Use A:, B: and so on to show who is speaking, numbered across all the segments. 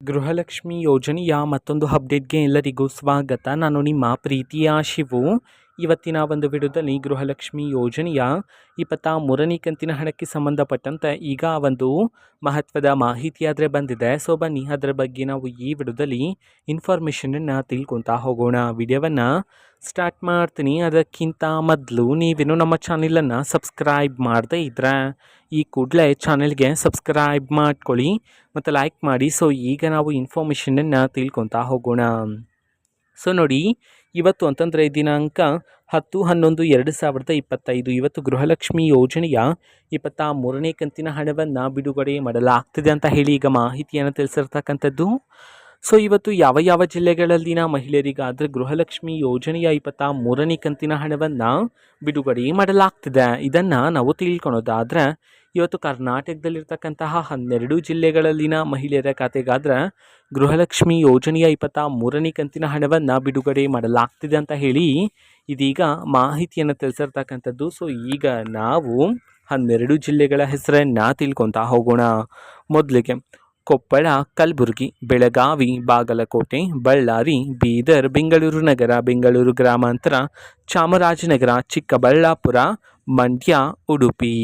A: ಗೃಹಲಕ್ಷ್ಮಿ ಯೋಜನೆಯ ಮತ್ತೊಂದು ಅಪ್ಡೇಟ್ಗೆ ಎಲ್ಲರಿಗೂ ಸ್ವಾಗತ. ನಾನು ನಿಮ್ಮ ಪ್ರೀತಿಯ ಶಿವು. ಇವತ್ತಿನ ಒಂದು ವಿಡಿಯೋದಲ್ಲಿ ಗೃಹಲಕ್ಷ್ಮಿ ಯೋಜನೆಯ 23ನೇ ಕಂತಿನ ಹಣಕ್ಕೆ ಸಂಬಂಧಪಟ್ಟಂತೆ ಈಗ ಒಂದು ಮಹತ್ವದ ಮಾಹಿತಿ ಆದರೆ ಬಂದಿದೆ. ಸೊ ಬನ್ನಿ ಅದರ ಬಗ್ಗೆ ನಾವು ಈ ವಿಡಿಯೋದಲ್ಲಿ ಇನ್ಫಾರ್ಮೇಷನನ್ನು ತಿಳ್ಕೊತಾ ಹೋಗೋಣ. ವಿಡಿಯೋವನ್ನು ಸ್ಟಾರ್ಟ್ ಮಾಡ್ತೀನಿ. ಅದಕ್ಕಿಂತ ಮೊದಲು ನೀವೇನು ನಮ್ಮ ಚಾನಲನ್ನು ಸಬ್ಸ್ಕ್ರೈಬ್ ಮಾಡದೇ ಇದ್ದರೆ ಈ ಕೂಡಲೇ ಚಾನೆಲ್ಗೆ ಸಬ್ಸ್ಕ್ರೈಬ್ ಮಾಡ್ಕೊಳ್ಳಿ ಮತ್ತು ಲೈಕ್ ಮಾಡಿ. ಸೊ ಈಗ ನಾವು ಇನ್ಫಾರ್ಮೇಷನನ್ನು ತಿಳ್ಕೊತಾ ಹೋಗೋಣ. ಸೊ ನೋಡಿ, ಇವತ್ತು ಅಂತಂದರೆ ದಿನಾಂಕ 10/11/2025 ಇವತ್ತು ಗೃಹಲಕ್ಷ್ಮಿ ಯೋಜನೆಯ 23ನೇ ಕಂತಿನ ಹಣವನ್ನು ಬಿಡುಗಡೆ ಮಾಡಲಾಗ್ತಿದೆ ಅಂತ ಹೇಳಿ ಈಗ ಮಾಹಿತಿಯನ್ನು ತಿಳಿಸಿರ್ತಕ್ಕಂಥದ್ದು. ಸೊ ಇವತ್ತು ಯಾವ ಯಾವ ಜಿಲ್ಲೆಗಳಲ್ಲಿನ ಮಹಿಳೆಯರಿಗಾದರೆ ಗೃಹಲಕ್ಷ್ಮಿ ಯೋಜನೆಯ 23ನೇ ಕಂತಿನ ಹಣವನ್ನು ಬಿಡುಗಡೆ ಮಾಡಲಾಗ್ತಿದೆ, ಇದನ್ನು ನಾವು ತಿಳ್ಕೊಳೋದಾದರೆ ಇವತ್ತು ಕರ್ನಾಟಕದಲ್ಲಿರ್ತಕ್ಕಂತಹ 12 ಜಿಲ್ಲೆಗಳಲ್ಲಿನ ಮಹಿಳೆಯರ ಖಾತೆಗಾದರೆ ಗೃಹಲಕ್ಷ್ಮಿ ಯೋಜನೆಯ 23ನೇ ಕಂತಿನ ಹಣವನ್ನು ಬಿಡುಗಡೆ ಮಾಡಲಾಗ್ತಿದೆ ಅಂತ ಹೇಳಿ ಇದೀಗ ಮಾಹಿತಿಯನ್ನು ತಿಳಿಸಿರ್ತಕ್ಕಂಥದ್ದು. ಸೊ ಈಗ ನಾವು 12 ಜಿಲ್ಲೆಗಳ ಹೆಸರನ್ನು ತಿಳ್ಕೊತಾ ಹೋಗೋಣ. ಮೊದಲಿಗೆ ಕೊಪ್ಪಳ, ಕಲಬುರಗಿ, ಬೆಳಗಾವಿ, ಬಾಗಲಕೋಟೆ, ಬಳ್ಳಾರಿ, ಬೀದರ್, ಬೆಂಗಳೂರು ನಗರ, ಬೆಂಗಳೂರು ಗ್ರಾಮಾಂತರ, ಚಾಮರಾಜನಗರ, ಚಿಕ್ಕಬಳ್ಳಾಪುರ, ಮಂಡ್ಯ, ಉಡುಪಿ.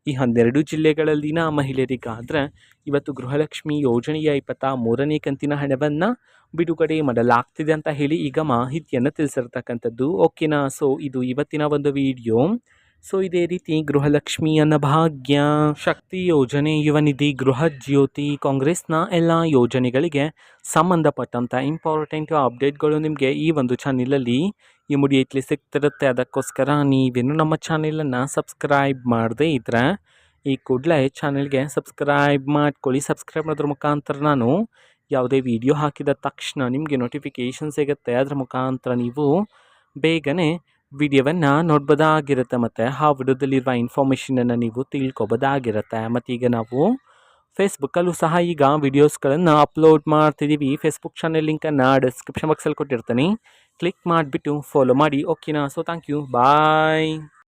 A: ಈ 12 ಜಿಲ್ಲೆಗಳಲ್ಲಿನ ಮಹಿಳೆಯರಿಗಾದರೆ ಇವತ್ತು ಗೃಹಲಕ್ಷ್ಮಿ ಯೋಜನೆಯ 23ನೇ ಕಂತಿನ ಹಣವನ್ನು ಬಿಡುಗಡೆ ಮಾಡಲಾಗ್ತಿದೆ ಅಂತ ಹೇಳಿ ಈಗ ಮಾಹಿತಿಯನ್ನು ತಿಳಿಸಿರ್ತಕ್ಕಂಥದ್ದು. ಓಕೆನಾ. ಸೊ ಇದು ಇವತ್ತಿನ ಒಂದು ವಿಡಿಯೋ. ಸೊ ಇದೇ ರೀತಿ ಗೃಹಲಕ್ಷ್ಮಿ ಅನ್ನಭಾಗ್ಯ, ಶಕ್ತಿ ಯೋಜನೆ, ಯುವ ನಿಧಿ, ಗೃಹ ಜ್ಯೋತಿ, ಕಾಂಗ್ರೆಸ್ನ ಎಲ್ಲ ಯೋಜನೆಗಳಿಗೆ ಸಂಬಂಧಪಟ್ಟಂಥ ಇಂಪಾರ್ಟೆಂಟ್ ಅಪ್ಡೇಟ್ಗಳು ನಿಮಗೆ ಈ ಒಂದು ಚಾನಲಲ್ಲಿ ಇಮಿಡಿಯೇಟ್ಲಿ ಸಿಗ್ತಿರುತ್ತೆ. ಅದಕ್ಕೋಸ್ಕರ ನೀವೇನು ನಮ್ಮ ಚಾನಲನ್ನು ಸಬ್ಸ್ಕ್ರೈಬ್ ಮಾಡದೇ ಇದ್ದರೆ ಈ ಕೂಡಲೇ ಚಾನಲ್ಗೆ ಸಬ್ಸ್ಕ್ರೈಬ್ ಮಾಡ್ಕೊಳ್ಳಿ. ಸಬ್ಸ್ಕ್ರೈಬ್ ಮಾಡೋದ್ರ ಮುಖಾಂತರ ನಾನು ಯಾವುದೇ ವಿಡಿಯೋ ಹಾಕಿದ ತಕ್ಷಣ ನಿಮಗೆ ನೋಟಿಫಿಕೇಷನ್ ಸಿಗುತ್ತೆ. ಅದರ ಮುಖಾಂತರ ನೀವು ಬೇಗನೆ ವಿಡಿಯೋವನ್ನು ನೋಡ್ಬೋದಾಗಿರುತ್ತೆ ಮತ್ತು ಆ ವಿಡಿಯೋದಲ್ಲಿರುವ ಇನ್ಫಾರ್ಮೇಷನನ್ನು ನೀವು ತಿಳ್ಕೊಬೋದಾಗಿರುತ್ತೆ. ಮತ್ತು ಈಗ ನಾವು ಫೇಸ್ಬುಕ್ಕಲ್ಲೂ ಸಹ ಈಗ ವಿಡಿಯೋಸ್ಗಳನ್ನು ಅಪ್ಲೋಡ್ ಮಾಡ್ತಿದ್ದೀವಿ. ಫೇಸ್ಬುಕ್ ಚಾನಲ್ ಲಿಂಕನ್ನು ಡಿಸ್ಕ್ರಿಪ್ಷನ್ ಬಾಕ್ಸಲ್ಲಿ ಕೊಟ್ಟಿರ್ತೀನಿ, ಕ್ಲಿಕ್ ಮಾಡಿಬಿಟ್ಟು ಫಾಲೋ ಮಾಡಿ. ಓಕೆನಾ. So thank you, bye.